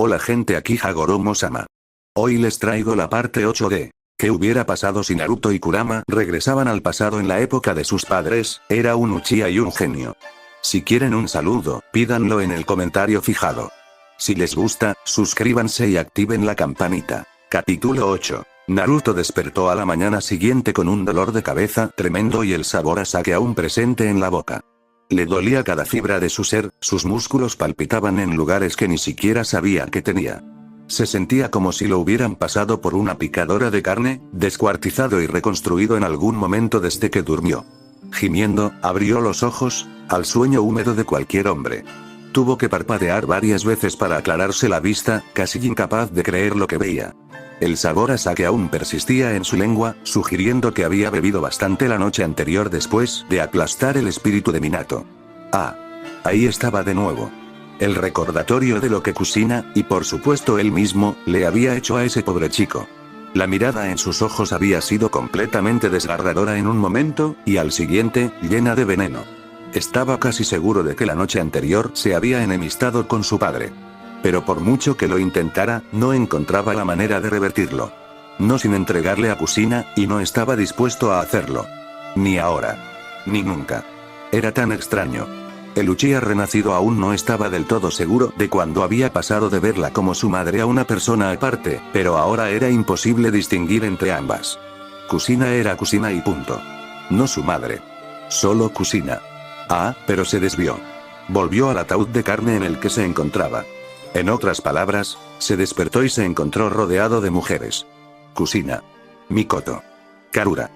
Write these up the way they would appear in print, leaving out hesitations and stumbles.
Hola gente, aquí Hagoromo-sama. Hoy les traigo la parte 8 de ¿qué hubiera pasado si Naruto y Kurama regresaban al pasado en la época de sus padres? Era un Uchiha y un genio. Si quieren un saludo, pídanlo en el comentario fijado. Si les gusta, suscríbanse y activen la campanita. Capítulo 8. Naruto despertó a la mañana siguiente con un dolor de cabeza tremendo y el sabor a sake aún presente en la boca. Le dolía cada fibra de su ser, sus músculos palpitaban en lugares que ni siquiera sabía que tenía. Se sentía como si lo hubieran pasado por una picadora de carne, descuartizado y reconstruido en algún momento desde que durmió. Gimiendo, abrió los ojos, al sueño húmedo de cualquier hombre. Tuvo que parpadear varias veces para aclararse la vista, casi incapaz de creer lo que veía. El sabor a sake aún persistía en su lengua, sugiriendo que había bebido bastante la noche anterior después de aplastar el espíritu de Minato. Ah. Ahí estaba de nuevo. El recordatorio de lo que Kushina, y por supuesto él mismo, le había hecho a ese pobre chico. La mirada en sus ojos había sido completamente desgarradora en un momento, y al siguiente, llena de veneno. Estaba casi seguro de que la noche anterior se había enemistado con su padre. Pero por mucho que lo intentara, no encontraba la manera de revertirlo. No sin entregarle a Kushina, y no estaba dispuesto a hacerlo. Ni ahora. Ni nunca. Era tan extraño. El Uchiha renacido aún no estaba del todo seguro de cuándo había pasado de verla como su madre a una persona aparte, pero ahora era imposible distinguir entre ambas. Kushina era Kushina y punto. No su madre. Solo Kushina. Ah, pero se desvió. Volvió al ataúd de carne en el que se encontraba. En otras palabras, se despertó y se encontró rodeado de mujeres. Kushina. Mikoto. Karura.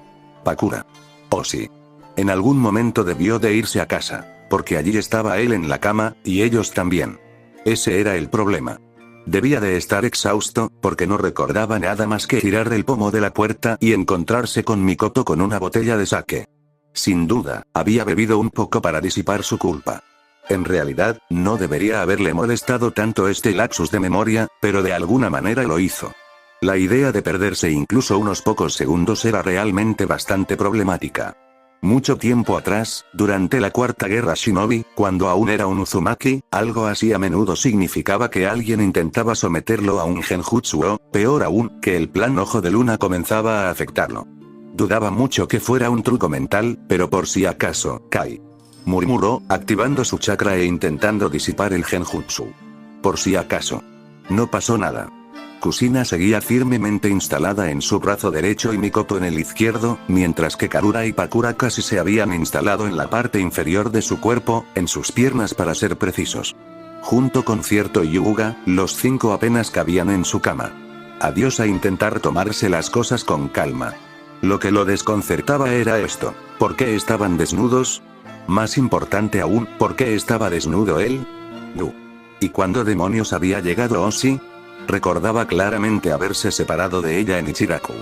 Pakura. Oshi. En algún momento debió de irse a casa, porque allí estaba él en la cama, y ellos también. Ese era el problema. Debía de estar exhausto, porque no recordaba nada más que girar el pomo de la puerta y encontrarse con Mikoto con una botella de sake. Sin duda, había bebido un poco para disipar su culpa. En realidad, no debería haberle molestado tanto este lapsus de memoria, pero de alguna manera lo hizo. La idea de perderse incluso unos pocos segundos era realmente bastante problemática. Mucho tiempo atrás, durante la Cuarta Guerra Shinobi, cuando aún era un Uzumaki, algo así a menudo significaba que alguien intentaba someterlo a un genjutsu o, peor aún, que el plan Ojo de Luna comenzaba a afectarlo. Dudaba mucho que fuera un truco mental, pero por si acaso, Kai. Murmuró, activando su chakra e intentando disipar el genjutsu. Por si acaso. No pasó nada. Kushina seguía firmemente instalada en su brazo derecho y Mikoto en el izquierdo, mientras que Karura y Pakura casi se habían instalado en la parte inferior de su cuerpo, en sus piernas para ser precisos. Junto con cierto Yuga, los 5 apenas cabían en su cama. Adiós a intentar tomarse las cosas con calma. Lo que lo desconcertaba era esto: ¿por qué estaban desnudos? Más importante aún, ¿por qué estaba desnudo él? ¿Y cuándo demonios había llegado Oshi? Recordaba claramente haberse separado de ella en Ichiraku.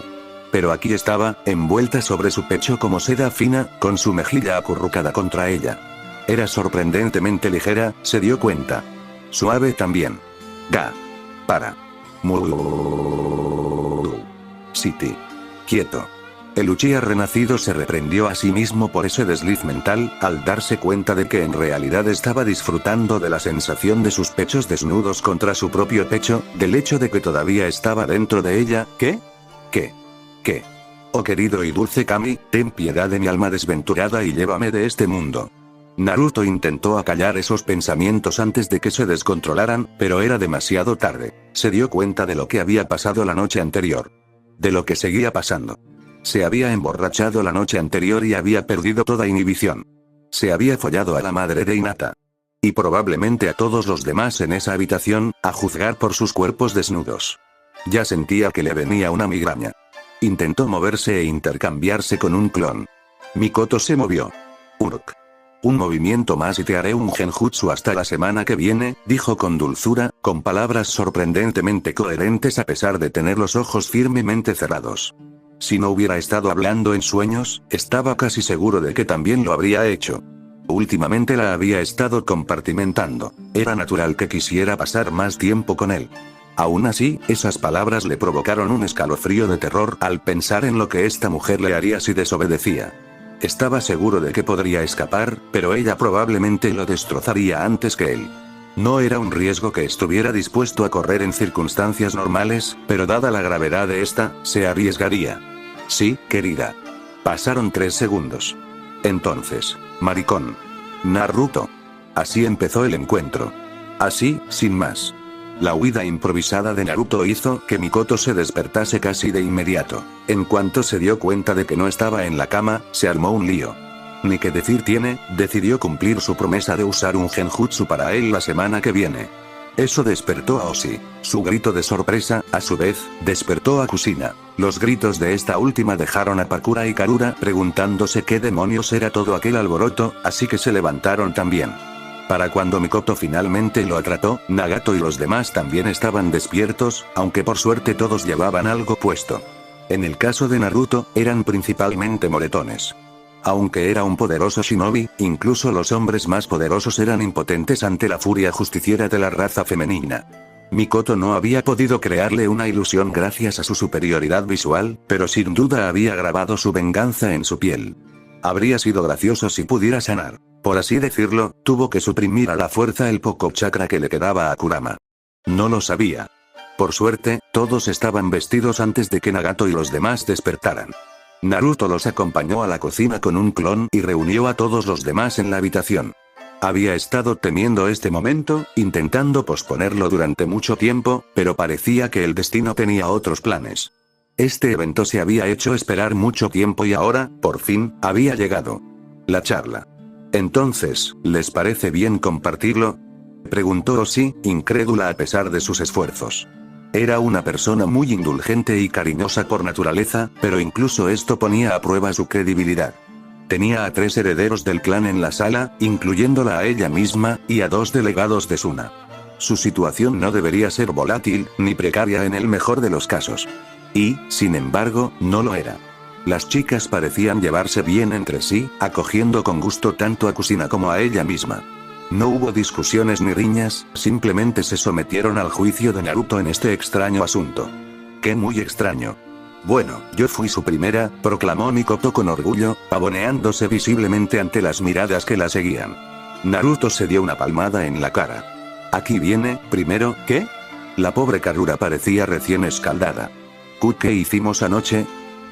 Pero aquí estaba, envuelta sobre su pecho como seda fina, con su mejilla acurrucada contra ella. Era sorprendentemente ligera, se dio cuenta. Suave también. Para. City. Quieto. El Uchiha renacido se reprendió a sí mismo por ese desliz mental, al darse cuenta de que en realidad estaba disfrutando de la sensación de sus pechos desnudos contra su propio pecho, del hecho de que todavía estaba dentro de ella. ¿Qué? Oh querido y dulce Kami, ten piedad de mi alma desventurada y llévame de este mundo. Naruto intentó acallar esos pensamientos antes de que se descontrolaran, pero era demasiado tarde. Se dio cuenta de lo que había pasado la noche anterior. De lo que seguía pasando. Se había emborrachado la noche anterior y había perdido toda inhibición. Se había follado a la madre de Hinata. Y probablemente a todos los demás en esa habitación, a juzgar por sus cuerpos desnudos. Ya sentía que le venía una migraña. Intentó moverse e intercambiarse con un clon. Mikoto se movió. Urk. Un movimiento más y te haré un genjutsu hasta la semana que viene, dijo con dulzura, con palabras sorprendentemente coherentes a pesar de tener los ojos firmemente cerrados. Si no hubiera estado hablando en sueños, estaba casi seguro de que también lo habría hecho. Últimamente la había estado compartimentando. Era natural que quisiera pasar más tiempo con él. Aún así, esas palabras le provocaron un escalofrío de terror al pensar en lo que esta mujer le haría si desobedecía. Estaba seguro de que podría escapar, pero ella probablemente lo destrozaría antes que él. No era un riesgo que estuviera dispuesto a correr en circunstancias normales, pero dada la gravedad de esta, se arriesgaría. Sí, querida. Pasaron 3 segundos. Entonces, maricón. Naruto. Así empezó el encuentro. Así, sin más. La huida improvisada de Naruto hizo que Mikoto se despertase casi de inmediato. En cuanto se dio cuenta de que no estaba en la cama, se armó un lío. Ni que decir tiene, decidió cumplir su promesa de usar un genjutsu para él la semana que viene. Eso despertó a Oshi. Su grito de sorpresa, a su vez, despertó a Kushina. Los gritos de esta última dejaron a Pakura y Karura preguntándose qué demonios era todo aquel alboroto, así que se levantaron también. Para cuando Mikoto finalmente lo atrató, Nagato y los demás también estaban despiertos, aunque por suerte todos llevaban algo puesto. En el caso de Naruto, eran principalmente moretones. Aunque era un poderoso shinobi, incluso los hombres más poderosos eran impotentes ante la furia justiciera de la raza femenina. Mikoto no había podido crearle una ilusión gracias a su superioridad visual, pero sin duda había grabado su venganza en su piel. Habría sido gracioso si pudiera sanar. Por así decirlo, tuvo que suprimir a la fuerza el poco chakra que le quedaba a Kurama. No lo sabía. Por suerte, todos estaban vestidos antes de que Nagato y los demás despertaran. Naruto los acompañó a la cocina con un clon y reunió a todos los demás en la habitación. Había estado temiendo este momento, intentando posponerlo durante mucho tiempo, pero parecía que el destino tenía otros planes. Este evento se había hecho esperar mucho tiempo y ahora, por fin, había llegado. La charla. Entonces, ¿les parece bien compartirlo?, preguntó Oshi, incrédula a pesar de sus esfuerzos. Era una persona muy indulgente y cariñosa por naturaleza, pero incluso esto ponía a prueba su credibilidad. Tenía a 3 herederos del clan en la sala, incluyéndola a ella misma, y a 2 delegados de Suna. Su situación no debería ser volátil, ni precaria en el mejor de los casos. Y, sin embargo, no lo era. Las chicas parecían llevarse bien entre sí, acogiendo con gusto tanto a Kushina como a ella misma. No hubo discusiones ni riñas, simplemente se sometieron al juicio de Naruto en este extraño asunto. ¡Qué muy extraño! Bueno, yo fui su primera, proclamó Mikoto con orgullo, pavoneándose visiblemente ante las miradas que la seguían. Naruto se dio una palmada en la cara. Aquí viene, primero, ¿qué? La pobre Karura parecía recién escaldada. ¿Qué hicimos anoche?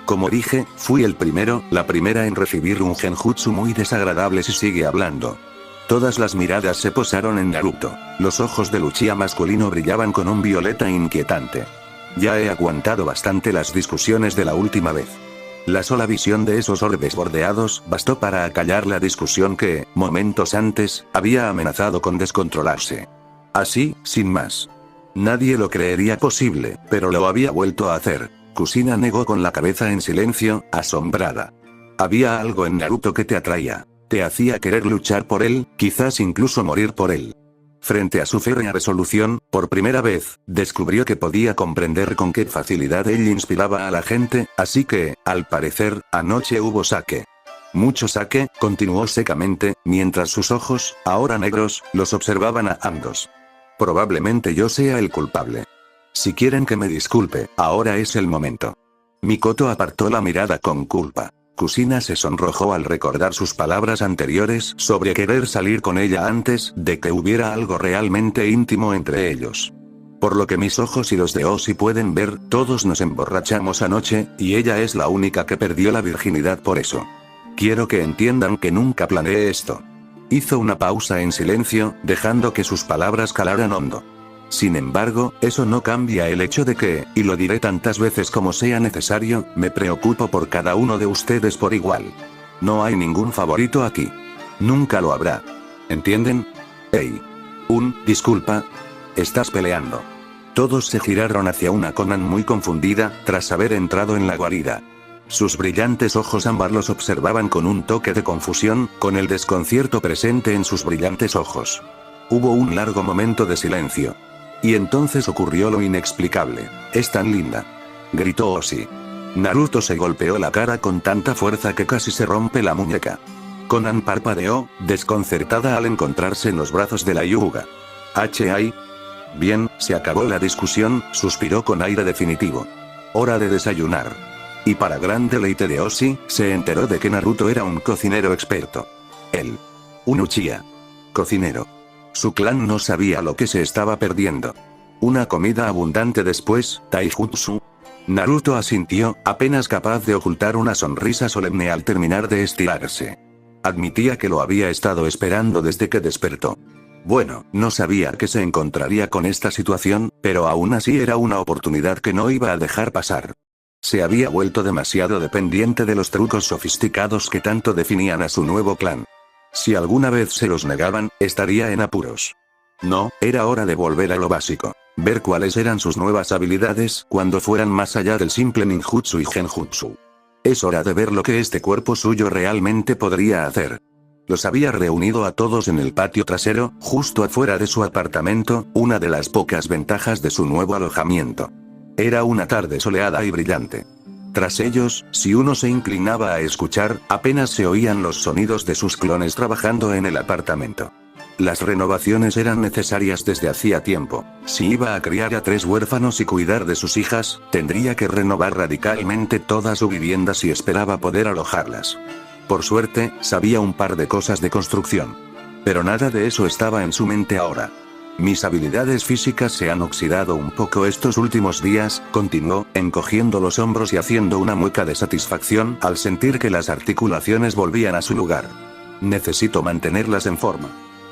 Como dije, fui el primero, la primera en recibir un genjutsu muy desagradable si sigue hablando. Todas las miradas se posaron en Naruto. Los ojos del Uchiha masculino brillaban con un violeta inquietante. Ya he aguantado bastante las discusiones de la última vez. La sola visión de esos orbes bordeados bastó para acallar la discusión que, momentos antes, había amenazado con descontrolarse. Así, sin más. Nadie lo creería posible, pero lo había vuelto a hacer. Kushina negó con la cabeza en silencio, asombrada. Había algo en Naruto que te atraía. Te hacía querer luchar por él, quizás incluso morir por él. Frente a su férrea resolución, por primera vez, descubrió que podía comprender con qué facilidad él inspiraba a la gente, así que, al parecer, anoche hubo sake. Mucho sake, continuó secamente, mientras sus ojos, ahora negros, los observaban a ambos. Probablemente yo sea el culpable. Si quieren que me disculpe, ahora es el momento. Mikoto apartó la mirada con culpa. Kushina se sonrojó al recordar sus palabras anteriores sobre querer salir con ella antes de que hubiera algo realmente íntimo entre ellos. Por lo que mis ojos y los de Oshi pueden ver, todos nos emborrachamos anoche, y ella es la única que perdió la virginidad por eso. Quiero que entiendan que nunca planeé esto. Hizo una pausa en silencio, dejando que sus palabras calaran hondo. Sin embargo, eso no cambia el hecho de que, y lo diré tantas veces como sea necesario, me preocupo por cada uno de ustedes por igual. No hay ningún favorito aquí. Nunca lo habrá. ¿Entienden? Hey. Disculpa. Estás peleando. Todos se giraron hacia una Konan muy confundida, tras haber entrado en la guarida. Sus brillantes ojos ámbar los observaban con un toque de confusión, con el desconcierto presente en sus brillantes ojos. Hubo un largo momento de silencio. Y entonces ocurrió lo inexplicable. «Es tan linda», gritó Oshi. Naruto se golpeó la cara con tanta fuerza que casi se rompe la muñeca. Konan parpadeó, desconcertada al encontrarse en los brazos de la Hyuga. «¿Hay?» «Bien, se acabó la discusión», suspiró con aire definitivo. «Hora de desayunar». Y para gran deleite de Oshi, se enteró de que Naruto era un cocinero experto. Él. Un Uchiha. Cocinero. Su clan no sabía lo que se estaba perdiendo. Una comida abundante después, taijutsu. Naruto asintió, apenas capaz de ocultar una sonrisa solemne al terminar de estirarse. Admitía que lo había estado esperando desde que despertó. Bueno, no sabía que se encontraría con esta situación, pero aún así era una oportunidad que no iba a dejar pasar. Se había vuelto demasiado dependiente de los trucos sofisticados que tanto definían a su nuevo clan. Si alguna vez se los negaban, estaría en apuros. No, era hora de volver a lo básico. Ver cuáles eran sus nuevas habilidades cuando fueran más allá del simple ninjutsu y genjutsu. Es hora de ver lo que este cuerpo suyo realmente podría hacer. Los había reunido a todos en el patio trasero, justo afuera de su apartamento, una de las pocas ventajas de su nuevo alojamiento. Era una tarde soleada y brillante. Tras ellos, si uno se inclinaba a escuchar, apenas se oían los sonidos de sus clones trabajando en el apartamento. Las renovaciones eran necesarias desde hacía tiempo. Si iba a criar a 3 huérfanos y cuidar de sus hijas, tendría que renovar radicalmente toda su vivienda si esperaba poder alojarlas. Por suerte, sabía un par de cosas de construcción. Pero nada de eso estaba en su mente ahora. Mis habilidades físicas se han oxidado un poco estos últimos días, continuó, encogiendo los hombros y haciendo una mueca de satisfacción al sentir que las articulaciones volvían a su lugar. Necesito mantenerlas en forma.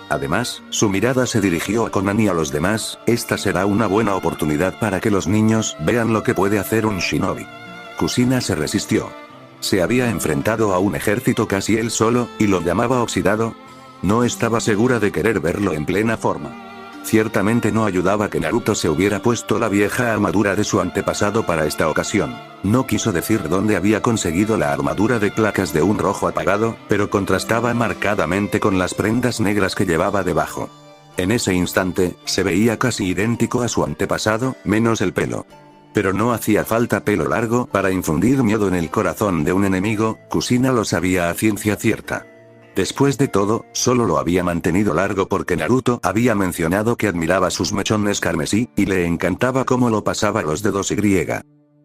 Además, su mirada se dirigió a Conan y a los demás, esta será una buena oportunidad para que los niños vean lo que puede hacer un shinobi. Kushina se resistió. Se había enfrentado a un ejército casi él solo, y lo llamaba oxidado. No estaba segura de querer verlo en plena forma. Ciertamente no ayudaba que Naruto se hubiera puesto la vieja armadura de su antepasado para esta ocasión. No quiso decir dónde había conseguido la armadura de placas de un rojo apagado, pero contrastaba marcadamente con las prendas negras que llevaba debajo. En ese instante, se veía casi idéntico a su antepasado, menos el pelo. Pero no hacía falta pelo largo para infundir miedo en el corazón de un enemigo, Kushina lo sabía a ciencia cierta. Después de todo, solo lo había mantenido largo porque Naruto había mencionado que admiraba sus mechones carmesí, y le encantaba cómo lo pasaba los dedos y.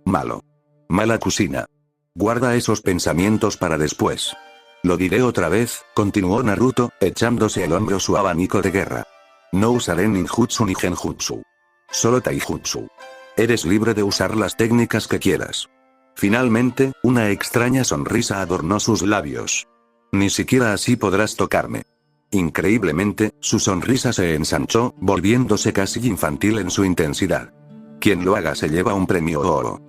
Malo. Mala Kushina. Guarda esos pensamientos para después. Lo diré otra vez, continuó Naruto, echándose al hombro su abanico de guerra. No usaré ninjutsu ni genjutsu. Solo taijutsu. Eres libre de usar las técnicas que quieras. Finalmente, una extraña sonrisa adornó sus labios. Ni siquiera así podrás tocarme. Increíblemente, su sonrisa se ensanchó, volviéndose casi infantil en su intensidad. Quien lo haga se lleva un premio oro.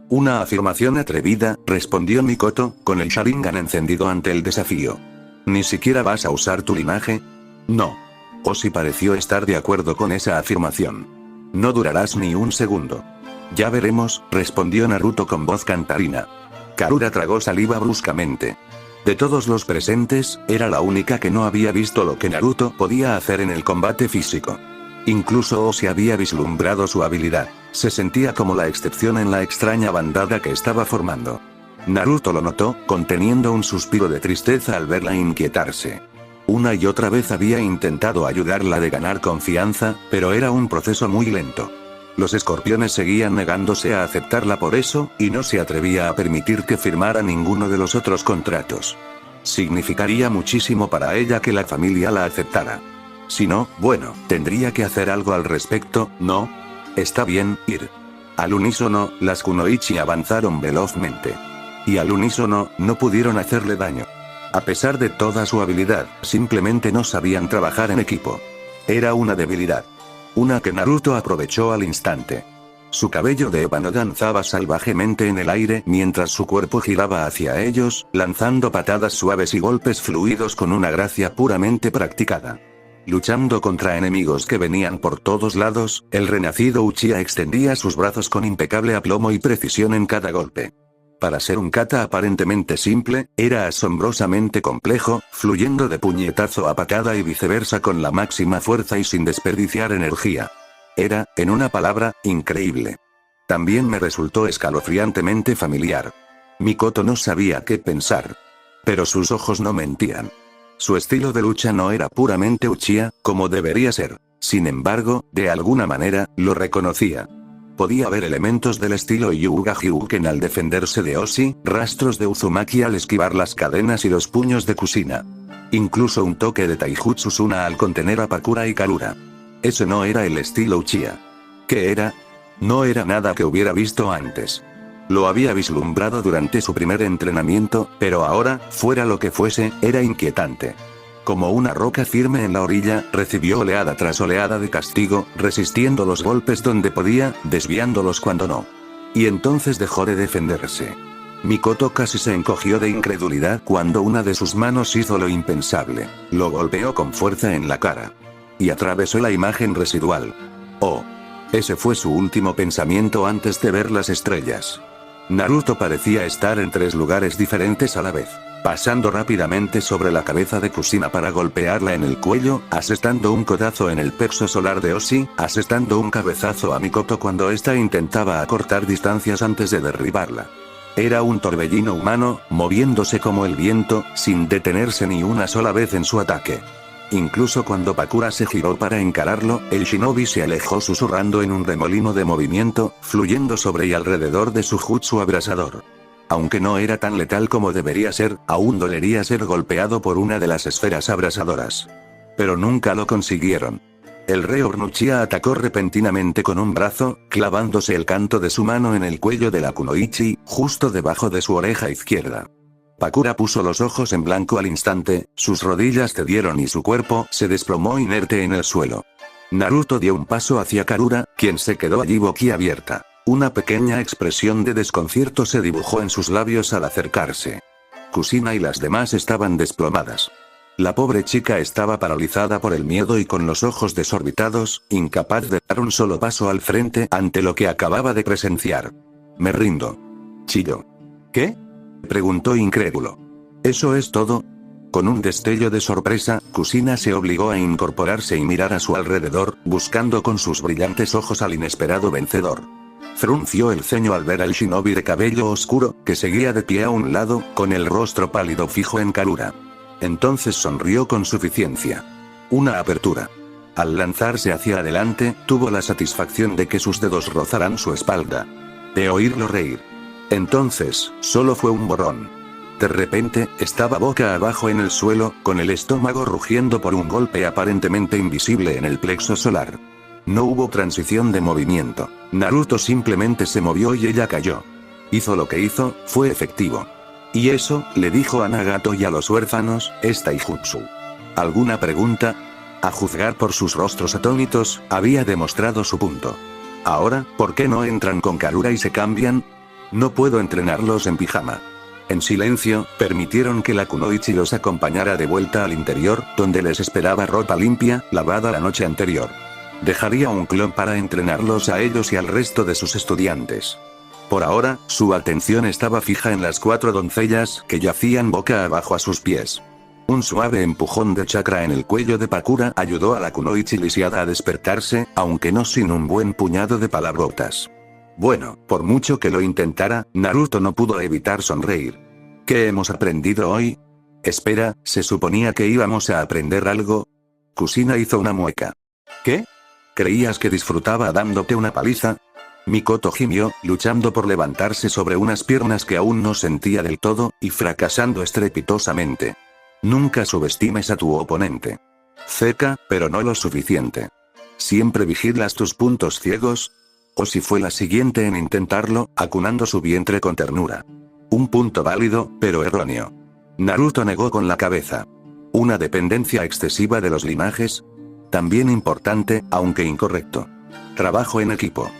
Una afirmación atrevida, respondió Mikoto, con el Sharingan encendido ante el desafío. ¿Ni siquiera vas a usar tu linaje? No. Oshi pareció estar de acuerdo con esa afirmación. No durarás ni un segundo. Ya veremos, respondió Naruto con voz cantarina. Karura tragó saliva bruscamente. De todos los presentes, era la única que no había visto lo que Naruto podía hacer en el combate físico. Incluso Oshi había vislumbrado su habilidad. Se sentía como la excepción en la extraña bandada que estaba formando. Naruto lo notó, conteniendo un suspiro de tristeza al verla inquietarse. Una y otra vez había intentado ayudarla de ganar confianza, pero era un proceso muy lento. Los escorpiones seguían negándose a aceptarla por eso, y no se atrevía a permitir que firmara ninguno de los otros contratos. Significaría muchísimo para ella que la familia la aceptara. Si no, bueno, tendría que hacer algo al respecto, ¿no? Está bien, ir. Al unísono, las kunoichi avanzaron velozmente. Y al unísono, no pudieron hacerle daño. A pesar de toda su habilidad, simplemente no sabían trabajar en equipo. Era una debilidad. Una que Naruto aprovechó al instante. Su cabello de ébano danzaba salvajemente en el aire mientras su cuerpo giraba hacia ellos, lanzando patadas suaves y golpes fluidos con una gracia puramente practicada. Luchando contra enemigos que venían por todos lados, el renacido Uchiha extendía sus brazos con impecable aplomo y precisión en cada golpe. Para ser un kata aparentemente simple, era asombrosamente complejo, fluyendo de puñetazo a patada y viceversa con la máxima fuerza y sin desperdiciar energía. Era, en una palabra, increíble. También me resultó escalofriantemente familiar. Mikoto no sabía qué pensar. Pero sus ojos no mentían. Su estilo de lucha no era puramente Uchiha, como debería ser. Sin embargo, de alguna manera, lo reconocía. Podía ver elementos del estilo Hyuga Hyuken al defenderse de Oshi, rastros de Uzumaki al esquivar las cadenas y los puños de Kushina. Incluso un toque de Taijutsu Suna al contener a Pakura y Karura. Ese no era el estilo Uchiha. ¿Qué era? No era nada que hubiera visto antes. Lo había vislumbrado durante su primer entrenamiento, pero ahora, fuera lo que fuese, era inquietante. Como una roca firme en la orilla, recibió oleada tras oleada de castigo, resistiendo los golpes donde podía, desviándolos cuando no. Y entonces dejó de defenderse. Mikoto casi se encogió de incredulidad cuando una de sus manos hizo lo impensable. Lo golpeó con fuerza en la cara. Y atravesó la imagen residual. Oh. Ese fue su último pensamiento antes de ver las estrellas. Naruto parecía estar en 3 lugares diferentes a la vez. Pasando rápidamente sobre la cabeza de Kushina para golpearla en el cuello, asestando un codazo en el plexo solar de Oshi, asestando un cabezazo a Mikoto cuando ésta intentaba acortar distancias antes de derribarla. Era un torbellino humano, moviéndose como el viento, sin detenerse ni una sola vez en su ataque. Incluso cuando Pakura se giró para encararlo, el shinobi se alejó susurrando en un remolino de movimiento, fluyendo sobre y alrededor de su jutsu abrasador. Aunque no era tan letal como debería ser, aún dolería ser golpeado por una de las esferas abrasadoras. Pero nunca lo consiguieron. El Reborn Uchiha atacó repentinamente con un brazo, clavándose el canto de su mano en el cuello de la kunoichi, justo debajo de su oreja izquierda. Pakura puso los ojos en blanco al instante, sus rodillas cedieron y su cuerpo se desplomó inerte en el suelo. Naruto dio un paso hacia Karura, quien se quedó allí boquiabierta. Una pequeña expresión de desconcierto se dibujó en sus labios al acercarse. Kushina y las demás estaban desplomadas. La pobre chica estaba paralizada por el miedo y con los ojos desorbitados, incapaz de dar un solo paso al frente ante lo que acababa de presenciar. Me rindo. Chilló. ¿Qué? Preguntó incrédulo. ¿Eso es todo? Con un destello de sorpresa, Kushina se obligó a incorporarse y mirar a su alrededor, buscando con sus brillantes ojos al inesperado vencedor. Frunció el ceño al ver al shinobi de cabello oscuro, que seguía de pie a un lado, con el rostro pálido fijo en Karura. Entonces sonrió con suficiencia. Una apertura. Al lanzarse hacia adelante, tuvo la satisfacción de que sus dedos rozarán su espalda. De oírlo reír. Entonces, solo fue un borrón. De repente, estaba boca abajo en el suelo, con el estómago rugiendo por un golpe aparentemente invisible en el plexo solar. No hubo transición de movimiento. Naruto simplemente se movió y ella cayó. Hizo lo que hizo, fue efectivo. Y eso, le dijo a Nagato y a los huérfanos, es taijutsu. ¿Alguna pregunta? A juzgar por sus rostros atónitos, había demostrado su punto. Ahora, ¿por qué no entran con Karura y se cambian? No puedo entrenarlos en pijama. En silencio, permitieron que la kunoichi los acompañara de vuelta al interior, donde les esperaba ropa limpia, lavada la noche anterior. Dejaría un clon para entrenarlos a ellos y al resto de sus estudiantes. Por ahora, su atención estaba fija en las 4 doncellas que yacían boca abajo a sus pies. Un suave empujón de chakra en el cuello de Pakura ayudó a la kunoichi lisiada a despertarse, aunque no sin un buen puñado de palabrotas. Bueno, por mucho que lo intentara, Naruto no pudo evitar sonreír. ¿Qué hemos aprendido hoy? Espera, ¿se suponía que íbamos a aprender algo? Kushina hizo una mueca. ¿Qué? ¿Creías que disfrutaba dándote una paliza? Mikoto gimió, luchando por levantarse sobre unas piernas que aún no sentía del todo, y fracasando estrepitosamente. Nunca subestimes a tu oponente. Cerca, pero no lo suficiente. ¿Siempre vigilas tus puntos ciegos? O si fue la siguiente en intentarlo, acunando su vientre con ternura. Un punto válido, pero erróneo. Naruto negó con la cabeza. ¿Una dependencia excesiva de los linajes? También importante, aunque incorrecto. Trabajo en equipo.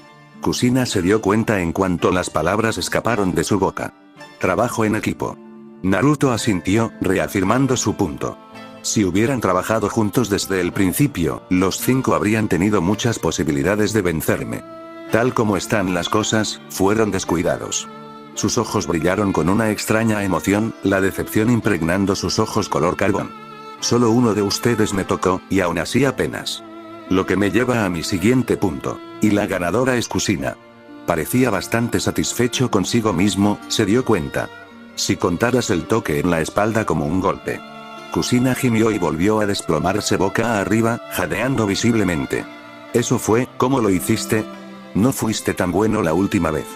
Kushina se dio cuenta en cuanto las palabras escaparon de su boca. Trabajo en equipo. Naruto asintió, reafirmando su punto. Si hubieran trabajado juntos desde el principio, los 5 habrían tenido muchas posibilidades de vencerme. Tal como están las cosas, fueron descuidados. Sus ojos brillaron con una extraña emoción, la decepción impregnando sus ojos color carbón. Solo uno de ustedes me tocó, y aún así apenas. Lo que me lleva a mi siguiente punto. Y la ganadora es Kushina. Parecía bastante satisfecho consigo mismo, se dio cuenta. Si contaras el toque en la espalda como un golpe. Kushina gimió y volvió a desplomarse boca arriba, jadeando visiblemente. ¿Eso fue, cómo lo hiciste? No fuiste tan bueno la última vez.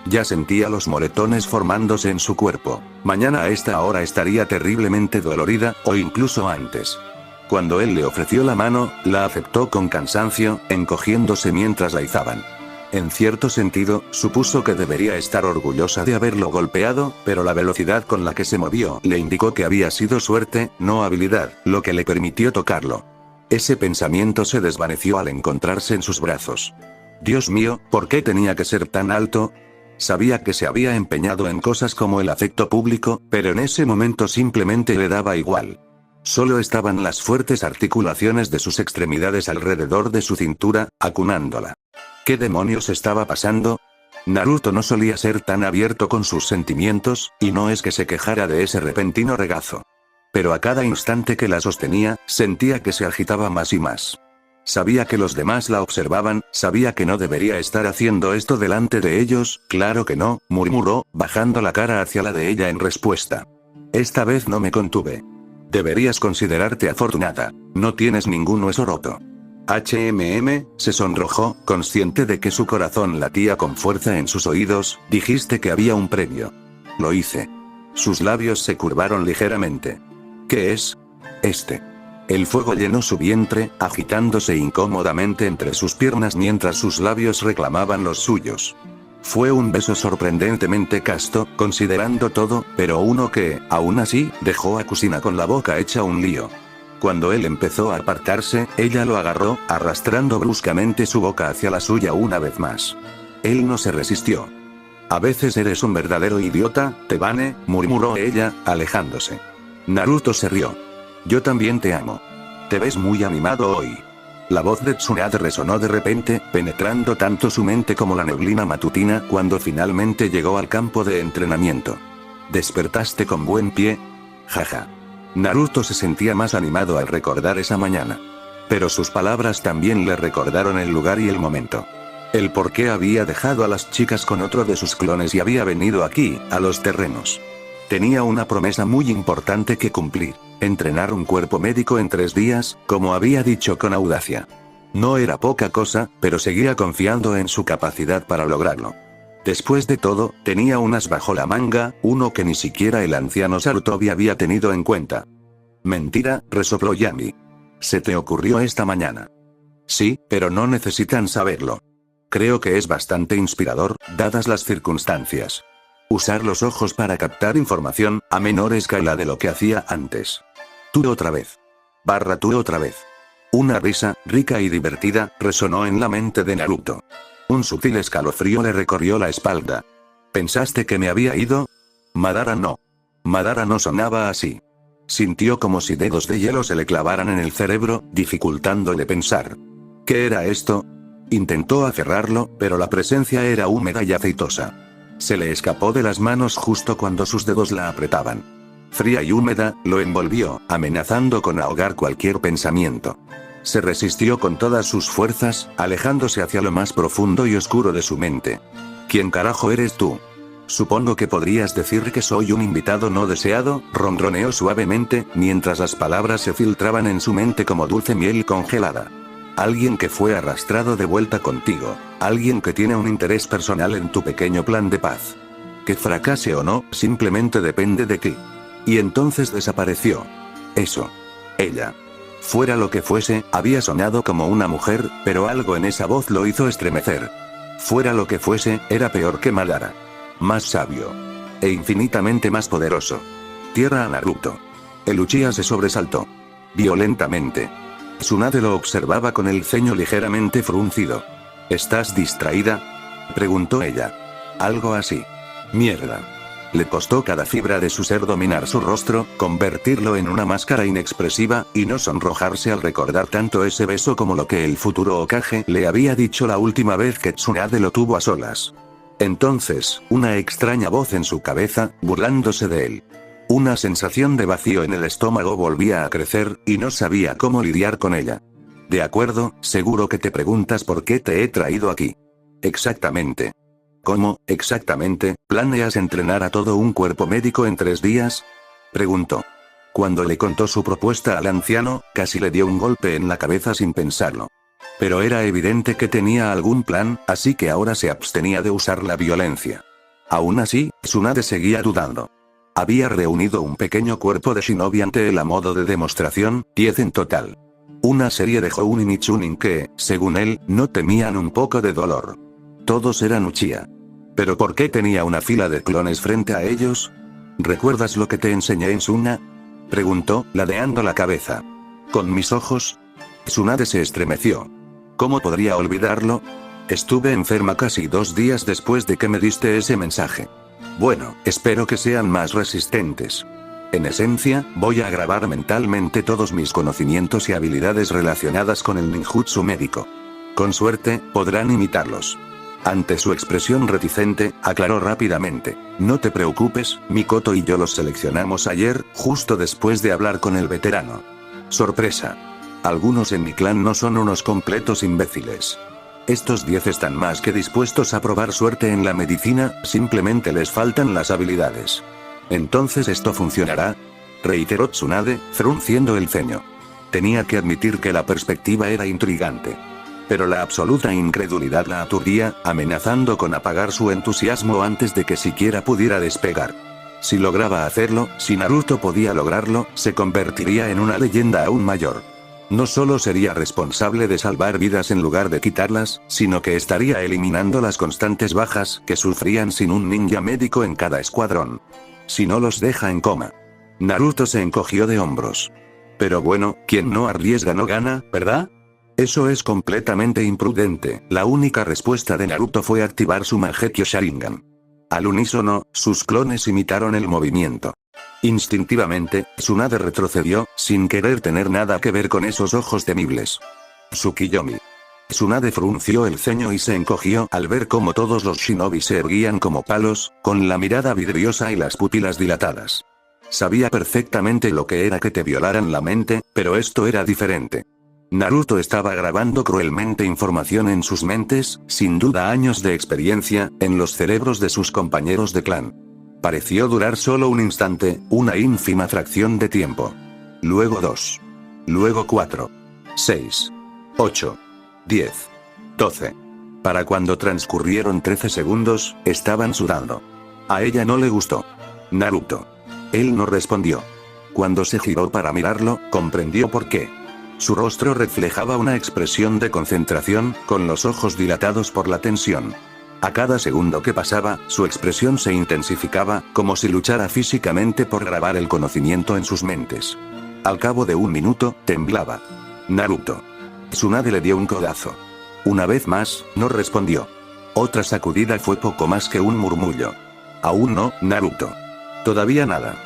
Ya sentía los moretones formándose en su cuerpo. Mañana a esta hora estaría terriblemente dolorida, o incluso antes. Cuando él le ofreció la mano, la aceptó con cansancio, encogiéndose mientras la izaban. En cierto sentido, supuso que debería estar orgullosa de haberlo golpeado, pero la velocidad con la que se movió le indicó que había sido suerte, no habilidad, lo que le permitió tocarlo. Ese pensamiento se desvaneció al encontrarse en sus brazos. Dios mío, ¿por qué tenía que ser tan alto? Sabía que se había empeñado en cosas como el afecto público, pero en ese momento simplemente le daba igual. Solo estaban las fuertes articulaciones de sus extremidades alrededor de su cintura, acunándola. ¿Qué demonios estaba pasando? Naruto no solía ser tan abierto con sus sentimientos, y no es que se quejara de ese repentino regazo. Pero a cada instante que la sostenía, sentía que se agitaba más y más. Sabía que los demás la observaban, sabía que no debería estar haciendo esto delante de ellos, claro que no, murmuró, bajando la cara hacia la de ella en respuesta. Esta vez no me contuve. Deberías considerarte afortunada. No tienes ningún hueso roto. Se sonrojó, consciente de que su corazón latía con fuerza en sus oídos. Dijiste que había un premio. Lo hice. Sus labios se curvaron ligeramente. ¿Qué es? El fuego llenó su vientre, agitándose incómodamente entre sus piernas mientras sus labios reclamaban los suyos. Fue un beso sorprendentemente casto, considerando todo, pero uno que, aún así, dejó a Kusina con la boca hecha un lío. Cuando él empezó a apartarse, ella lo agarró, arrastrando bruscamente su boca hacia la suya una vez más. Él no se resistió. A veces eres un verdadero idiota, Tebane, murmuró ella, alejándose. Naruto se rió. Yo también te amo. Te ves muy animado hoy. La voz de Tsunade resonó de repente, penetrando tanto su mente como la neblina matutina cuando finalmente llegó al campo de entrenamiento. ¿Despertaste con buen pie? Jaja. Naruto se sentía más animado al recordar esa mañana. Pero sus palabras también le recordaron el lugar y el momento. El por qué había dejado a las chicas con otro de sus clones y había venido aquí, a los terrenos. Tenía una promesa muy importante que cumplir. Entrenar un cuerpo médico en 3 días, como había dicho con audacia. No era poca cosa, pero seguía confiando en su capacidad para lograrlo. Después de todo, tenía un as bajo la manga, uno que ni siquiera el anciano Sarutobi había tenido en cuenta. Mentira, resopló Yami. Se te ocurrió esta mañana. Sí, pero no necesitan saberlo. Creo que es bastante inspirador, dadas las circunstancias. Usar los ojos para captar información, a menor escala de lo que hacía antes. Tú otra vez. Tú otra vez. Una risa, rica y divertida, resonó en la mente de Naruto. Un sutil escalofrío le recorrió la espalda. ¿Pensaste que me había ido? Madara no. Madara no sonaba así. Sintió como si dedos de hielo se le clavaran en el cerebro, dificultándole pensar. ¿Qué era esto? Intentó aferrarlo, pero la presencia era húmeda y aceitosa. Se le escapó de las manos justo cuando sus dedos la apretaban. Fría y húmeda, lo envolvió, amenazando con ahogar cualquier pensamiento. Se resistió con todas sus fuerzas, alejándose hacia lo más profundo y oscuro de su mente. ¿Quién carajo eres tú? Supongo que podrías decir que soy un invitado no deseado, ronroneó suavemente, mientras las palabras se filtraban en su mente como dulce miel congelada. Alguien que fue arrastrado de vuelta contigo. Alguien que tiene un interés personal en tu pequeño plan de paz. Que fracase o no, simplemente depende de ti. Y entonces desapareció. Eso. Ella. Fuera lo que fuese, había sonado como una mujer, pero algo en esa voz lo hizo estremecer. Fuera lo que fuese, era peor que Madara. Más sabio. E infinitamente más poderoso. Tierra a Naruto. El Uchiha se sobresaltó. Violentamente. Tsunade lo observaba con el ceño ligeramente fruncido. ¿Estás distraída? Preguntó ella. Algo así. Mierda. Le costó cada fibra de su ser dominar su rostro, convertirlo en una máscara inexpresiva, y no sonrojarse al recordar tanto ese beso como lo que el futuro Hokage le había dicho la última vez que Tsunade lo tuvo a solas. Entonces, una extraña voz en su cabeza, burlándose de él. Una sensación de vacío en el estómago volvía a crecer, y no sabía cómo lidiar con ella. De acuerdo, seguro que te preguntas por qué te he traído aquí. Exactamente. ¿Cómo, exactamente, planeas entrenar a todo un cuerpo médico en 3 días? Preguntó. Cuando le contó su propuesta al anciano, casi le dio un golpe en la cabeza sin pensarlo. Pero era evidente que tenía algún plan, así que ahora se abstenía de usar la violencia. Aún así, Tsunade seguía dudando. Había reunido un pequeño cuerpo de shinobi ante él a modo de demostración, 10 en total. Una serie de Jounin y Chunin que, según él, no temían un poco de dolor. Todos eran Uchiha. ¿Pero por qué tenía una fila de clones frente a ellos? ¿Recuerdas lo que te enseñé en Suna? Preguntó, ladeando la cabeza. ¿Con mis ojos? Tsunade se estremeció. ¿Cómo podría olvidarlo? Estuve enferma casi 2 días después de que me diste ese mensaje. Bueno, espero que sean más resistentes. En esencia, voy a grabar mentalmente todos mis conocimientos y habilidades relacionadas con el ninjutsu médico. Con suerte, podrán imitarlos. Ante su expresión reticente, aclaró rápidamente. No te preocupes, Mikoto y yo los seleccionamos ayer, justo después de hablar con el veterano. Sorpresa. Algunos en mi clan no son unos completos imbéciles. Estos 10 están más que dispuestos a probar suerte en la medicina, simplemente les faltan las habilidades. ¿Entonces esto funcionará? Reiteró Tsunade, frunciendo el ceño. Tenía que admitir que la perspectiva era intrigante. Pero la absoluta incredulidad la aturdía, amenazando con apagar su entusiasmo antes de que siquiera pudiera despegar. Si lograba hacerlo, si Naruto podía lograrlo, se convertiría en una leyenda aún mayor. No solo sería responsable de salvar vidas en lugar de quitarlas, sino que estaría eliminando las constantes bajas que sufrían sin un ninja médico en cada escuadrón. Si no los deja en coma. Naruto se encogió de hombros. Pero bueno, quien no arriesga no gana, ¿verdad? Eso es completamente imprudente. La única respuesta de Naruto fue activar su Mangekyo Sharingan. Al unísono, sus clones imitaron el movimiento. Instintivamente, Tsunade retrocedió, sin querer tener nada que ver con esos ojos temibles. Tsukiyomi. Tsunade frunció el ceño y se encogió al ver cómo todos los shinobi se erguían como palos, con la mirada vidriosa y las pupilas dilatadas. Sabía perfectamente lo que era que te violaran la mente, pero esto era diferente. Naruto estaba grabando cruelmente información en sus mentes, sin duda años de experiencia, en los cerebros de sus compañeros de clan. Pareció durar solo un instante, una ínfima fracción de tiempo. Luego 2. Luego 4. 6. 8. 10. 12. Para cuando transcurrieron 13 segundos, estaban sudando. A ella no le gustó. Naruto. Él no respondió. Cuando se giró para mirarlo, comprendió por qué. Su rostro reflejaba una expresión de concentración, con los ojos dilatados por la tensión. A cada segundo que pasaba, su expresión se intensificaba, como si luchara físicamente por grabar el conocimiento en sus mentes. Al cabo de un minuto, temblaba. Naruto. Tsunade le dio un codazo. Una vez más, no respondió. Otra sacudida fue poco más que un murmullo. Aún no, Naruto. Todavía nada.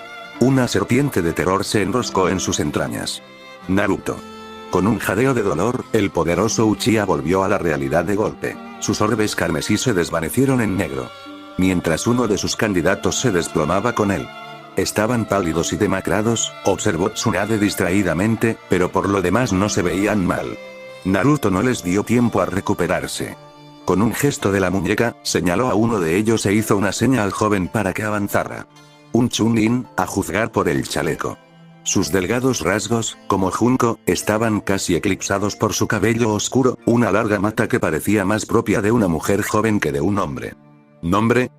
Una serpiente de terror se enroscó en sus entrañas. Naruto. Con un jadeo de dolor, el poderoso Uchiha volvió a la realidad de golpe. Sus orbes carmesí se desvanecieron en negro. Mientras uno de sus candidatos se desplomaba con él. Estaban pálidos y demacrados, observó Tsunade distraídamente, pero por lo demás no se veían mal. Naruto no les dio tiempo a recuperarse. Con un gesto de la muñeca, señaló a uno de ellos e hizo una seña al joven para que avanzara. Un Chunin, a juzgar por el chaleco. Sus delgados rasgos, como junco, estaban casi eclipsados por su cabello oscuro, una larga mata que parecía más propia de una mujer joven que de un hombre. ¿Nombre?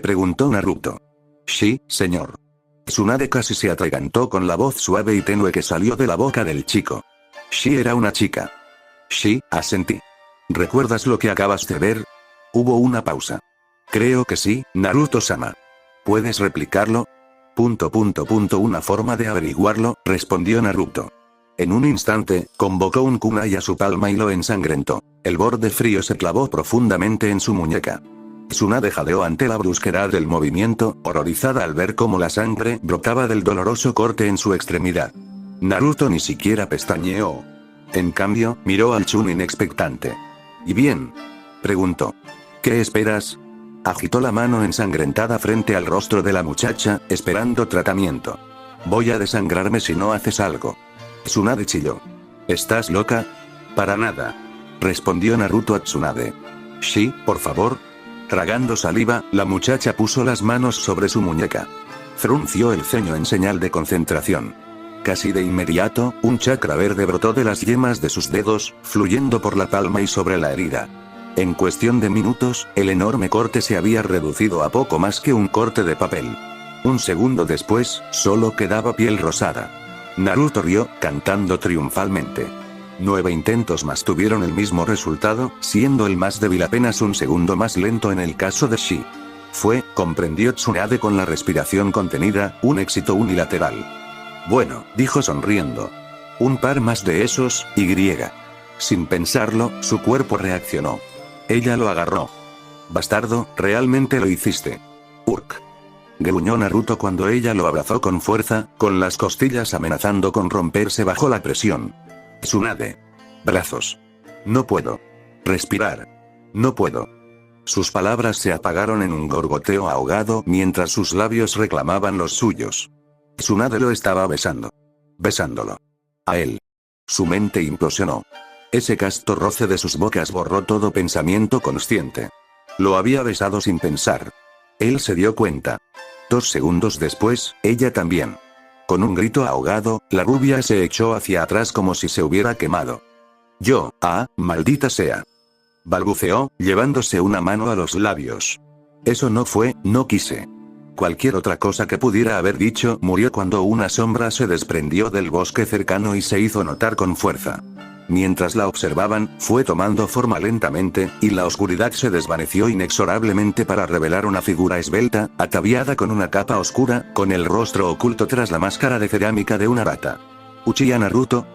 Preguntó Naruto. Sí, señor. Tsunade casi se atragantó con la voz suave y tenue que salió de la boca del chico. Sí, era una chica. Sí, asentí. ¿Recuerdas lo que acabas de ver? Hubo una pausa. Creo que sí, Naruto-sama. ¿Puedes replicarlo? Una forma de averiguarlo, respondió Naruto. En un instante, convocó un kunai a su palma y lo ensangrentó. El borde frío se clavó profundamente en su muñeca. Tsunade jadeó ante la brusquedad del movimiento, horrorizada al ver cómo la sangre brotaba del doloroso corte en su extremidad. Naruto ni siquiera pestañeó. En cambio, miró al Chunin expectante. ¿Y bien? Preguntó. ¿Qué esperas? Agitó la mano ensangrentada frente al rostro de la muchacha, esperando tratamiento. Voy a desangrarme si no haces algo. Tsunade chilló. ¿Estás loca? Para nada. Respondió Naruto a Tsunade. Sí, por favor. Tragando saliva, la muchacha puso las manos sobre su muñeca. Frunció el ceño en señal de concentración. Casi de inmediato, un chakra verde brotó de las yemas de sus dedos, fluyendo por la palma y sobre la herida. En cuestión de minutos, el enorme corte se había reducido a poco más que un corte de papel. Un segundo después, solo quedaba piel rosada. Naruto rió, cantando triunfalmente. 9 intentos más tuvieron el mismo resultado, siendo el más débil apenas un segundo más lento en el caso de Shi. Comprendió Tsunade con la respiración contenida, un éxito unilateral. Bueno, dijo sonriendo. Un par más de esos, Y. Sin pensarlo, su cuerpo reaccionó. Ella lo agarró. Bastardo, realmente lo hiciste. Urk. Gruñó Naruto cuando ella lo abrazó con fuerza, con las costillas amenazando con romperse bajo la presión. Tsunade. Brazos. No puedo. Respirar. No puedo. Sus palabras se apagaron en un gorgoteo ahogado mientras sus labios reclamaban los suyos. Tsunade lo estaba besando. Besándolo. A él. Su mente implosionó. Ese casto roce de sus bocas borró todo pensamiento consciente. Lo había besado sin pensar. Él se dio cuenta. 2 segundos después, ella también. Con un grito ahogado, la rubia se echó hacia atrás como si se hubiera quemado. Maldita sea. Balbuceó, llevándose una mano a los labios. Eso no fue, no quise. Cualquier otra cosa que pudiera haber dicho murió cuando una sombra se desprendió del bosque cercano y se hizo notar con fuerza. Mientras la observaban, fue tomando forma lentamente, y la oscuridad se desvaneció inexorablemente para revelar una figura esbelta, ataviada con una capa oscura, con el rostro oculto tras la máscara de cerámica de una rata. ¿Uchiha Naruto?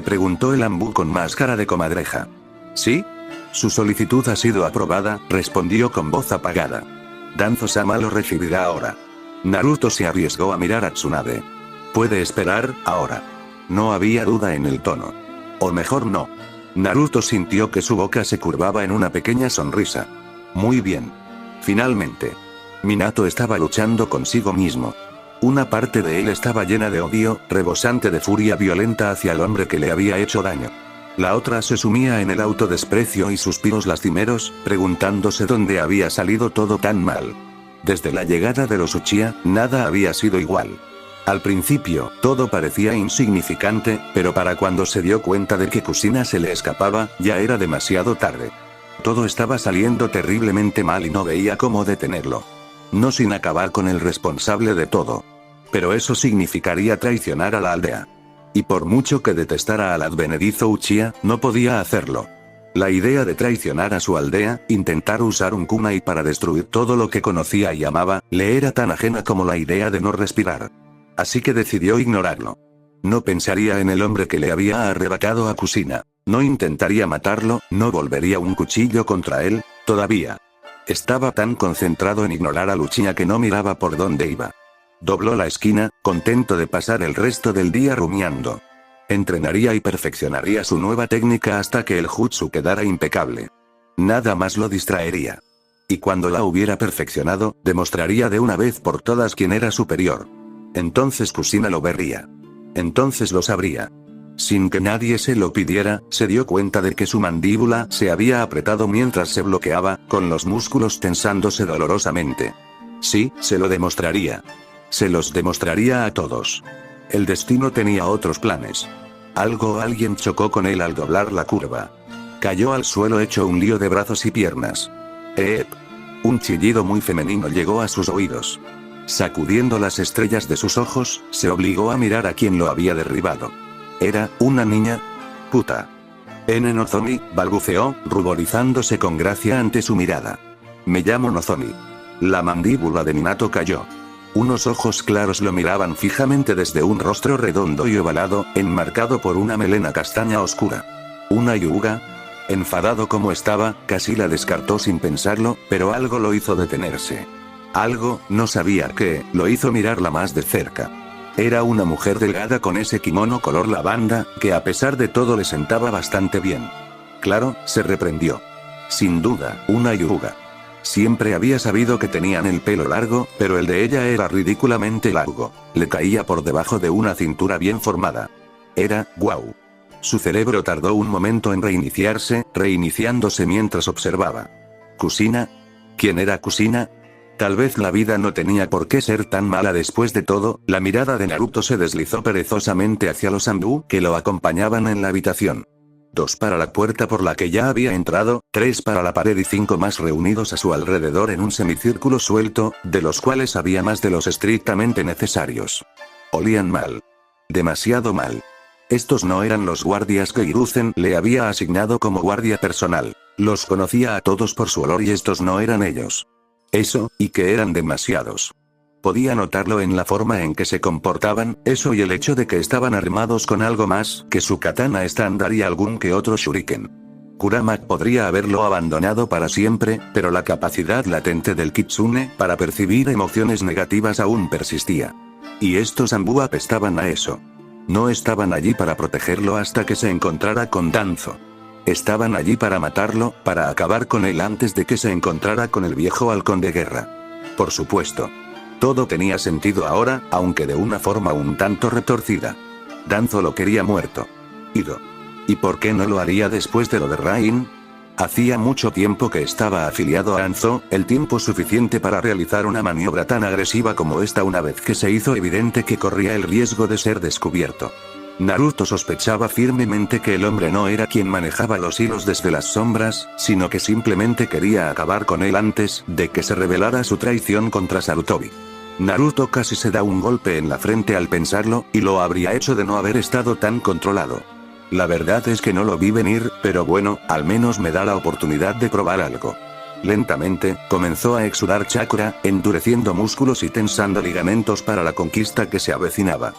Preguntó el Anbu con máscara de comadreja. ¿Sí? Su solicitud ha sido aprobada, respondió con voz apagada. Danzo-sama lo recibirá ahora. Naruto se arriesgó a mirar a Tsunade. Puede esperar, ahora. No había duda en el tono. O mejor no. Naruto sintió que su boca se curvaba en una pequeña sonrisa. Muy bien. Finalmente. Minato estaba luchando consigo mismo. Una parte de él estaba llena de odio, rebosante de furia violenta hacia el hombre que le había hecho daño. La otra se sumía en el autodesprecio y suspiros lastimeros, preguntándose dónde había salido todo tan mal. Desde la llegada de los Uchiha, nada había sido igual. Al principio, todo parecía insignificante, pero para cuando se dio cuenta de que Kushina se le escapaba, ya era demasiado tarde. Todo estaba saliendo terriblemente mal y no veía cómo detenerlo. No sin acabar con el responsable de todo. Pero eso significaría traicionar a la aldea. Y por mucho que detestara al advenedizo Uchiha, no podía hacerlo. La idea de traicionar a su aldea, intentar usar un kunai para destruir todo lo que conocía y amaba, le era tan ajena como la idea de no respirar. Así que decidió ignorarlo. No pensaría en el hombre que le había arrebatado a Kushina. No intentaría matarlo, no volvería un cuchillo contra él, todavía. Estaba tan concentrado en ignorar a Uchiha que no miraba por dónde iba. Dobló la esquina, contento de pasar el resto del día rumiando. Entrenaría y perfeccionaría su nueva técnica hasta que el jutsu quedara impecable. Nada más lo distraería. Y cuando la hubiera perfeccionado, demostraría de una vez por todas quién era superior. Entonces Kushina lo vería. Entonces lo sabría. Sin que nadie se lo pidiera, se dio cuenta de que su mandíbula se había apretado mientras se bloqueaba, con los músculos tensándose dolorosamente. Sí, se lo demostraría. Se los demostraría a todos. El destino tenía otros planes. Algo o alguien chocó con él al doblar la curva. Cayó al suelo hecho un lío de brazos y piernas. Un chillido muy femenino llegó a sus oídos. Sacudiendo las estrellas de sus ojos, se obligó a mirar a quien lo había derribado. ¿Era una niña? Puta. Nozomi, balbuceó, ruborizándose con gracia ante su mirada. Me llamo Nozomi. La mandíbula de Minato cayó. Unos ojos claros lo miraban fijamente desde un rostro redondo y ovalado, enmarcado por una melena castaña oscura. ¿Una Hyuga? Enfadado como estaba, casi la descartó sin pensarlo, pero algo lo hizo detenerse. Algo, no sabía qué, lo hizo mirarla más de cerca. Era una mujer delgada con ese kimono color lavanda, que a pesar de todo le sentaba bastante bien. Claro, se reprendió. Sin duda, una Hyuga. Siempre había sabido que tenían el pelo largo, pero el de ella era ridículamente largo. Le caía por debajo de una cintura bien formada. Era, guau. Su cerebro tardó un momento en reiniciándose mientras observaba. ¿Kushina? ¿Quién era Kushina? Tal vez la vida no tenía por qué ser tan mala después de todo. La mirada de Naruto se deslizó perezosamente hacia los Anbu que lo acompañaban en la habitación. 2 para la puerta por la que ya había entrado, 3 para la pared y 5 más reunidos a su alrededor en un semicírculo suelto, de los cuales había más de los estrictamente necesarios. Olían mal. Demasiado mal. Estos no eran los guardias que Hiruzen le había asignado como guardia personal. Los conocía a todos por su olor y estos no eran ellos. Eso, y que eran demasiados. Podía notarlo en la forma en que se comportaban, eso y el hecho de que estaban armados con algo más que su katana estándar y algún que otro shuriken. Kurama podría haberlo abandonado para siempre, pero la capacidad latente del kitsune para percibir emociones negativas aún persistía. Y estos Anbu apestaban a eso. No estaban allí para protegerlo hasta que se encontrara con Danzo. Estaban allí para matarlo, para acabar con él antes de que se encontrara con el viejo halcón de guerra. Por supuesto. Todo tenía sentido ahora, aunque de una forma un tanto retorcida. Danzo lo quería muerto. Ido. ¿Y por qué no lo haría después de lo de Rain? Hacía mucho tiempo que estaba afiliado a Anzo, el tiempo suficiente para realizar una maniobra tan agresiva como esta una vez que se hizo evidente que corría el riesgo de ser descubierto. Naruto sospechaba firmemente que el hombre no era quien manejaba los hilos desde las sombras, sino que simplemente quería acabar con él antes de que se revelara su traición contra Sarutobi. Naruto casi se da un golpe en la frente al pensarlo, y lo habría hecho de no haber estado tan controlado. La verdad es que no lo vi venir, pero bueno, al menos me da la oportunidad de probar algo. Lentamente, comenzó a exudar chakra, endureciendo músculos y tensando ligamentos para la conquista que se avecinaba.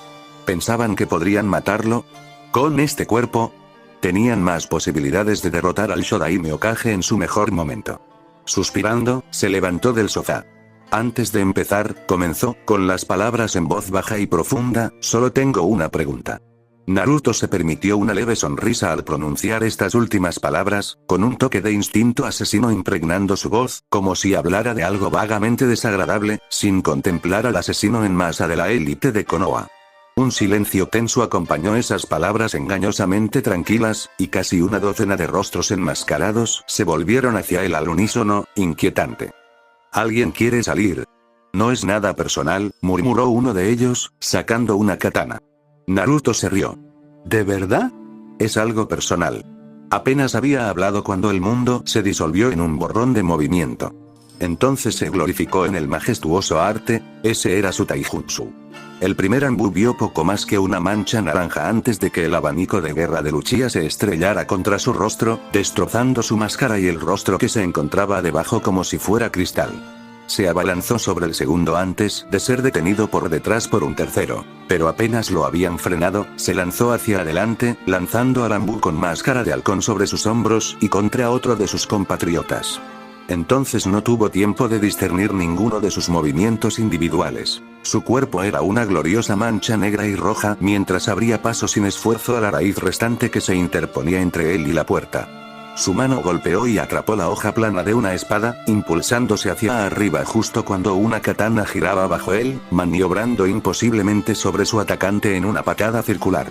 ¿Pensaban que podrían matarlo? Con este cuerpo, tenían más posibilidades de derrotar al Shodaime Hokage en su mejor momento. Suspirando, se levantó del sofá. Antes de empezar, comenzó, con las palabras en voz baja y profunda, solo tengo una pregunta. Naruto se permitió una leve sonrisa al pronunciar estas últimas palabras, con un toque de instinto asesino impregnando su voz, como si hablara de algo vagamente desagradable, sin contemplar al asesino en masa de la élite de Konoha. Un silencio tenso acompañó esas palabras engañosamente tranquilas, y casi una docena de rostros enmascarados se volvieron hacia él al unísono, inquietante. ¿Alguien quiere salir? No es nada personal, murmuró uno de ellos, sacando una katana. Naruto se rió. ¿De verdad? Es algo personal. Apenas había hablado cuando el mundo se disolvió en un borrón de movimiento. Entonces se glorificó en el majestuoso arte, ese era su taijutsu. El primer Anbu vio poco más que una mancha naranja antes de que el abanico de guerra de Uchiha se estrellara contra su rostro, destrozando su máscara y el rostro que se encontraba debajo como si fuera cristal. Se abalanzó sobre el segundo antes de ser detenido por detrás por un tercero, pero apenas lo habían frenado, se lanzó hacia adelante, lanzando al Anbu con máscara de halcón sobre sus hombros y contra otro de sus compatriotas. Entonces no tuvo tiempo de discernir ninguno de sus movimientos individuales. Su cuerpo era una gloriosa mancha negra y roja mientras abría paso sin esfuerzo a la raíz restante que se interponía entre él y la puerta. Su mano golpeó y atrapó la hoja plana de una espada, impulsándose hacia arriba justo cuando una katana giraba bajo él, maniobrando imposiblemente sobre su atacante en una patada circular.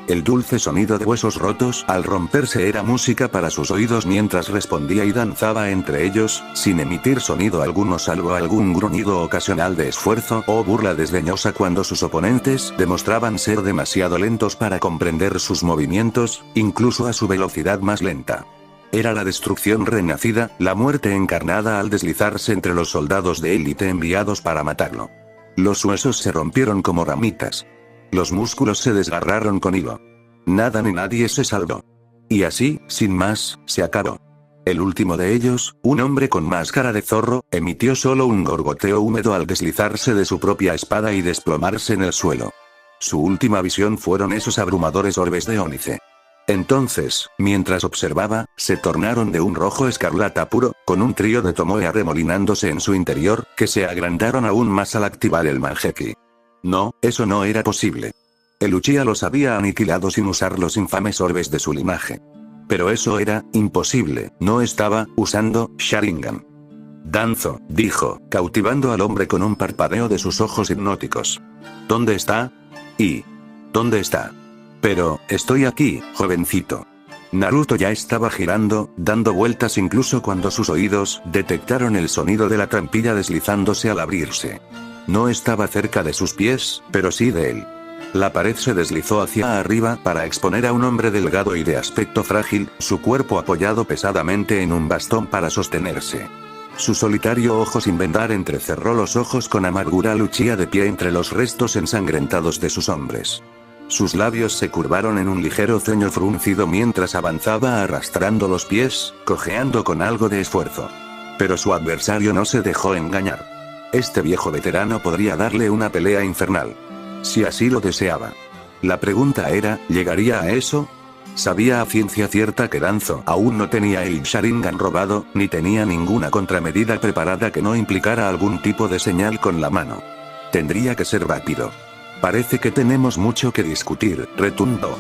El dulce sonido de huesos rotos al romperse era música para sus oídos mientras respondía y danzaba entre ellos, sin emitir sonido alguno salvo algún gruñido ocasional de esfuerzo o burla desdeñosa cuando sus oponentes demostraban ser demasiado lentos para comprender sus movimientos, incluso a su velocidad más lenta. Era la destrucción renacida, la muerte encarnada al deslizarse entre los soldados de élite enviados para matarlo. Los huesos se rompieron como ramitas. Los músculos se desgarraron con hilo. Nada ni nadie se salvó. Y así, sin más, se acabó. El último de ellos, un hombre con máscara de zorro, emitió solo un gorgoteo húmedo al deslizarse de su propia espada y desplomarse en el suelo. Su última visión fueron esos abrumadores orbes de ónice. Entonces, mientras observaba, se tornaron de un rojo escarlata puro, con un trío de tomoe arremolinándose en su interior, que se agrandaron aún más al activar el Manjeki. No, eso no era posible. El Uchiha los había aniquilado sin usar los infames orbes de su linaje. Pero eso era imposible, no estaba usando Sharingan. Danzo, dijo, cautivando al hombre con un parpadeo de sus ojos hipnóticos. ¿Dónde está? ¿Dónde está? Pero, estoy aquí, jovencito. Naruto ya estaba girando, dando vueltas incluso cuando sus oídos detectaron el sonido de la trampilla deslizándose al abrirse. No estaba cerca de sus pies, pero sí de él. La pared se deslizó hacia arriba para exponer a un hombre delgado y de aspecto frágil, su cuerpo apoyado pesadamente en un bastón para sostenerse. Su solitario ojo sin vendar entrecerró los ojos con amargura. Luchía de pie entre los restos ensangrentados de sus hombres. Sus labios se curvaron en un ligero ceño fruncido mientras avanzaba arrastrando los pies, cojeando con algo de esfuerzo. Pero su adversario no se dejó engañar. Este viejo veterano podría darle una pelea infernal. Si así lo deseaba. La pregunta era, ¿llegaría a eso? Sabía a ciencia cierta que Danzo aún no tenía el Sharingan robado, ni tenía ninguna contramedida preparada que no implicara algún tipo de señal con la mano. Tendría que ser rápido. Parece que tenemos mucho que discutir, retumbó.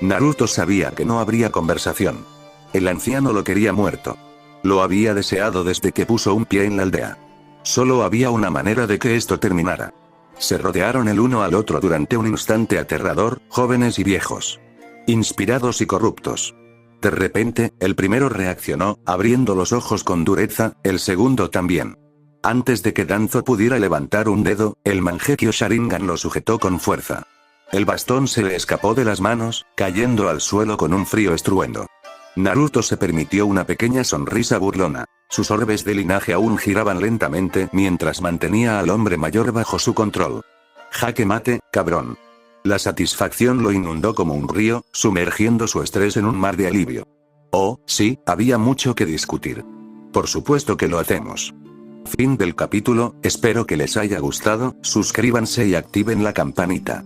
Naruto sabía que no habría conversación. El anciano lo quería muerto. Lo había deseado desde que puso un pie en la aldea. Solo había una manera de que esto terminara. Se rodearon el uno al otro durante un instante aterrador, jóvenes y viejos. Inspirados y corruptos. De repente, el primero reaccionó, abriendo los ojos con dureza, el segundo también. Antes de que Danzo pudiera levantar un dedo, el Mangekyo Sharingan lo sujetó con fuerza. El bastón se le escapó de las manos, cayendo al suelo con un frío estruendo. Naruto se permitió una pequeña sonrisa burlona. Sus orbes de linaje aún giraban lentamente mientras mantenía al hombre mayor bajo su control. Jaque mate, cabrón. La satisfacción lo inundó como un río, sumergiendo su estrés en un mar de alivio. Oh, sí, había mucho que discutir. Por supuesto que lo hacemos. Fin del capítulo, espero que les haya gustado, suscríbanse y activen la campanita.